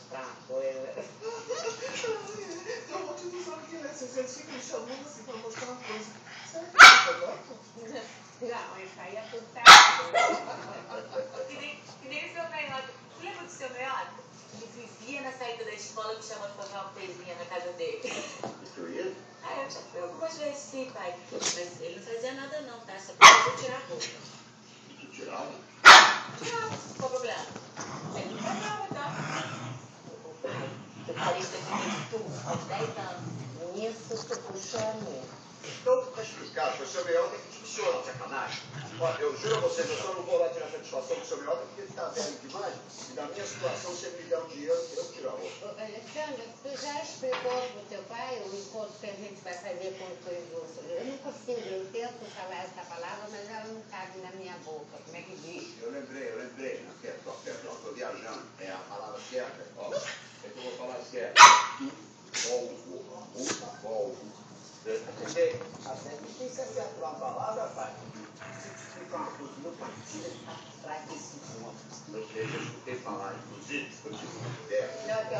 mostrar uma coisa. Então, você não sabe quem é. Vocês ficam me chamando assim pra mostrar uma coisa. Será que você gosta? Não, isso aí é tudo certo. Que nem o seu Meiota. Você lembra do seu Meiota? Que vivia na saída da escola me chamando pra fazer uma coisinha na casa dele. Eu ia? Ah, eu já fui algumas vezes, sim, pai. Mas ele não fazia nada não, tá? Só pra eu tirar a roupa. Tu tirava? Tirava, qual o problema? Ele não pagava, tá? Pai, eu parei de de tudo aos 10 anos. Nisso tu puxou a mim. Então, tá explicado, o seu Meiota que funciona, sacanagem. Ó, eu juro a vocês, eu só não vou lá tirar satisfação com o seu Meiota porque ele tá velho demais. E na minha situação, se ele me der um dinheiro, eu tiro a roupa. Alexandre, tu já explicou pro teu pai o encontro que a gente vai fazer com o teu idoso? Eu não consigo, eu tento falar essa palavra, mas ela não cabe na minha boca. Como é que diz? Eu lembrei, não quero, ó, tô viajando. É a palavra certa, ó. É que eu vou falar certo. Volvo. Entendeu? Até difícil acertar uma palavra, pai. Se te explicar uma coisa, meu partido está fraquíssimo. Eu sei, eu escutei falar, inclusive, eu tive uma ideia. Não, que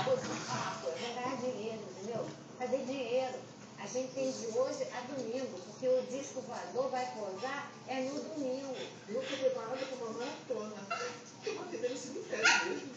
vou falar uma coisa, é ganhar dinheiro, entendeu? Fazer dinheiro. A gente tem de hoje a domingo, porque o disco voador vai pousar é no domingo. Eu tô preparado para uma maratona. Eu vou ter no cemitério mesmo.